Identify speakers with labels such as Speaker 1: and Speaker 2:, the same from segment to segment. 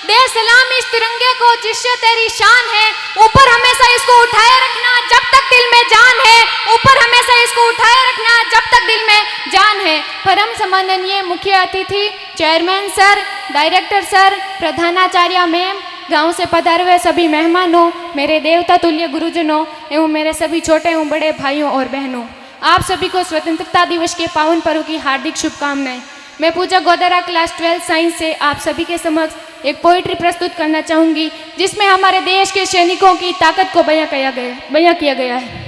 Speaker 1: दे सलाम इस तिरंगे को जिससे तेरी शान है, ऊपर हमेशा इसको उठाए रखना जब तक दिल में जान है, ऊपर हमेशा इसको उठाए रखना जब तक दिल में जान है। परम सम्माननीय मुख्य अतिथि, चेयरमैन सर, डायरेक्टर सर, प्रधानाचार्य मैम, गांव से पधारे हुए सभी मेहमानों, मेरे देवता तुल्य गुरुजनों एवं मेरे सभी छोटे एवं बड़े भाइयों और बहनों, आप सभी को स्वतंत्रता दिवस के पावन पर्व की हार्दिक शुभकामनाएं। मैं पूजा गोदरा क्लास 12 साइंस से आप सभी के समक्ष एक पोइट्री प्रस्तुत करना चाहूँगी, जिसमें हमारे देश के सैनिकों की ताकत को बयां किया गया है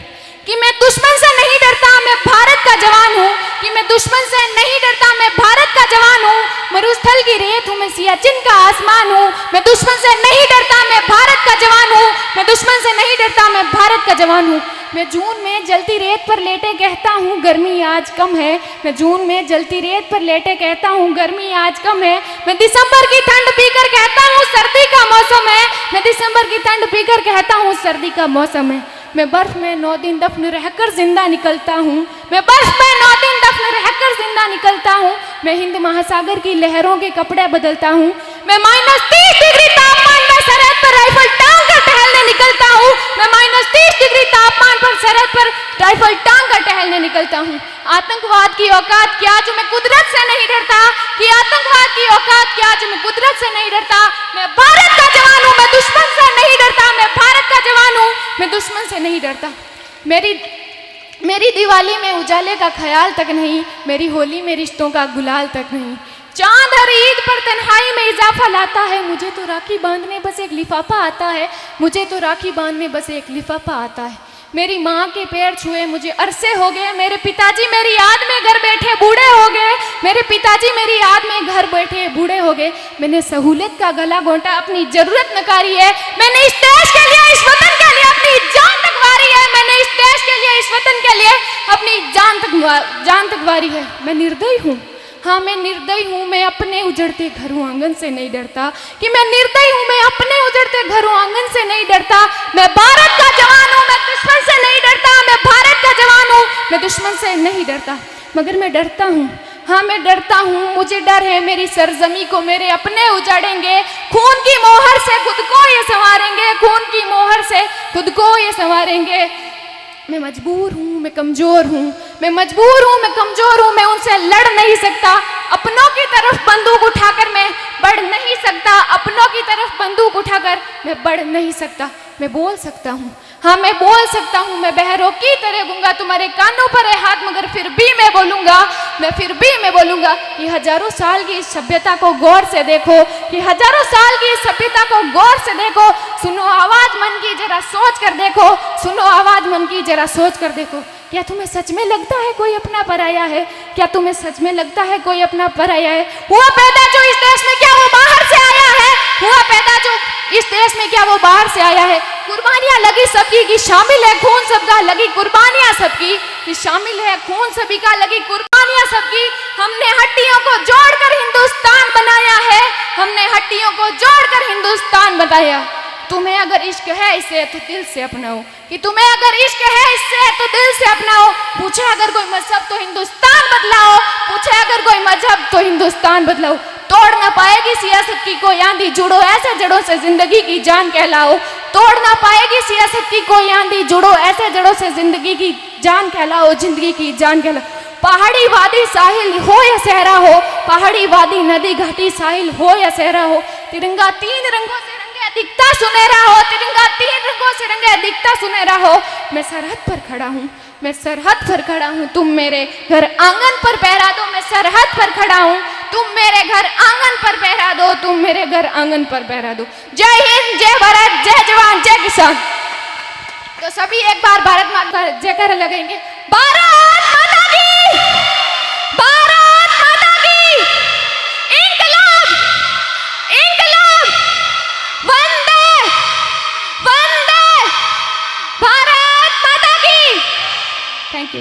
Speaker 1: कि मैं दुश्मन से नहीं डरता, मैं भारत का जवान हूँ, कि मैं दुश्मन से नहीं डरता, मैं भारत का जवान हूँ, मरुस्थल की रेत हूँ, मैं सियाचिन का आसमान हूँ, मैं दुश्मन से नहीं डरता, मैं भारत का जवान हूँ, मैं दुश्मन से नहीं डरता, मैं भारत का जवान हूँ। मैं जून में जलती रेत पर लेटे कहता हूँ गर्मी आज कम है, मैं जून में जलती रेत पर लेटे कहता हूँ गर्मी आज कम है, मैं दिसंबर की ठंड पीकर कहता हूँ सर्दी का मौसम है, मैं दिसंबर की ठंड पीकर कहता हूँ सर्दी का मौसम है। मैं बर्फ में 9 दिन दफन रहकर जिंदा निकलता हूँ, मैं बर्फ में 9 दिन दफन रहकर जिंदा निकलता हूँ, मैं हिंद महासागर की लहरों के कपड़े बदलता हूँ, मैं -30 डिग्री तापमान में सरहद पर राइफल टांग कर टहलने निकलता हूँ, मैं -30 डिग्री तापमान पर सरहद पर राइफल टांग कर टहलने निकलता हूँ। आतंकवाद की औकात क्या जो मैं कुदरत से नहीं डरता, कि आतंकवाद की औकात क्या जो मैं कुदरत से नहीं डरता, मैं भारत का जवान हूँ, मैं दुश्मन से नहीं डरता, मैं भारत का जवान हूँ, मैं दुश्मन से नहीं डरता। मेरी दिवाली में उजाले का ख्याल तक नहीं, मेरी होली में रिश्तों का गुलाल तक नहीं, चांद हर ईद पर तन्हाई में इजाफा लाता है, मुझे तो राखी बांधने बस एक लिफाफा आता है, मुझे तो राखी बांधने बस एक लिफाफा आता है। मेरी माँ के पैर छुए मुझे अरसे हो गए, मेरे पिताजी मेरी याद में घर बैठे बूढ़े हो गए, मेरे पिताजी मेरी याद में घर बैठे बूढ़े हो गए। मैंने सहूलियत का गला घोंटा, अपनी जरूरत नकारी है, मैंने इस देश के लिए, इस वतन के लिए अपनी जान तक वारी है, मैंने इस देश के लिए, इस वतन के लिए अपनी जान तक वारी है। मैं निर्दयी हूँ, हाँ मैं निर्दयी हूँ, मैं अपने उजड़ते घरों आंगन से नहीं डरता, कि मैं निर्दयी हूँ, मैं अपने उजड़ते घरों आंगन से नहीं डरता, मैं भारत का जवान हूँ, मैं दुश्मन से नहीं डरता, मैं भारत का जवान हूँ, मैं दुश्मन से नहीं डरता। मगर मैं डरता हूँ, हाँ मैं डरता हूँ, मुझे डर है मेरी सरजमी को मेरे अपने उजाड़ेंगे, खून की मोहर से खुद को ये संवारेंगे, खून की मोहर से खुद को ये संवारेंगे। मैं मजबूर हूँ, मैं कमज़ोर हूँ, मैं मजबूर हूँ, मैं कमज़ोर हूँ, मैं उनसे लड़ नहीं सकता, अपनों की तरफ बंदूक उठाकर मैं बढ़ नहीं सकता, अपनों की तरफ बंदूक उठाकर मैं बढ़ नहीं सकता। मैं बोल सकता हूँ, हाँ मैं बोल सकता हूँ, मैं बहरों की तरह गूंगा, तुम्हारे कानों पर है हाथ मगर फिर भी मैं बोलूँगा, मैं फिर भी मैं बोलूँगा। ये हजारों साल की इस सभ्यता को गौर से देखो, ये हजारों साल की इस सभ्यता को गौर से देखो, सुनो आवाज़ मन की जरा सोच कर देखो, सुनो आवाज़ मन की जरा सोच कर देखो। क्या तुम्हें सच में लगता है कोई अपना पराया है? क्या तुम्हें सच में लगता है कोई अपना पराया है? हुआ पैदा जो इस देश में, क्या वो बाहर से आया है? हुआ पैदा जो इस देश में, क्या वो बाहर से आया है? कुर्बानियां लगी सबकी कि शामिल है खून सबका, लगी कुर्बानियां सबकी कि शामिल है खून सभी का, लगी कुर्बानियां सबकी। हमने हड्डियों को जोड़कर हिंदुस्तान बनाया है, हमने हड्डियों को जोड़कर हिंदुस्तान बनाया। तुम्हें अगर इश्क है इससे तो दिल से अपनाओ, कि तुम्हें अगर इश्क है इससे तो दिल से अपनाओ। पूछे अगर कोई मजहब तो हिंदुस्तान बदलाओ, पूछे अगर कोई मजहब तो हिंदुस्तान बदलाओ। तोड़ ना पाएगी सियासत की कोई आंधी, जुड़ो ऐसे जड़ों से जिंदगी की जान कहलाओ। तोड़ ना पाएगी सियासत की कोई आंधी, जुड़ो ऐसे जड़ों से जिंदगी की जान कहलाओ, जिंदगी की जान कहलाओ। पहाड़ी वादी साहिल हो या सहरा हो, पहाड़ी वादी नदी घाटी साहिल हो या सहरा हो, तिरंगा 3 रंगों से दिखता सुनहरा हो, तिरंगा 3 रंगों से रंगे दिखता सुनहरा हो। मैं सरहद पर खड़ा हूँ, मैं सरहद पर खड़ा हूँ, तुम मेरे घर आंगन पर पहरा दो। मैं सरहद पर खड़ा हूँ, तुम मेरे घर आंगन पर पहरा दो, तुम मेरे घर आंगन पर पहरा दो। जय हिंद, जय भारत, जय जवान, जय किसान। तो सभी एक बार भारत माता का जयकारा लगाएंगे। भारत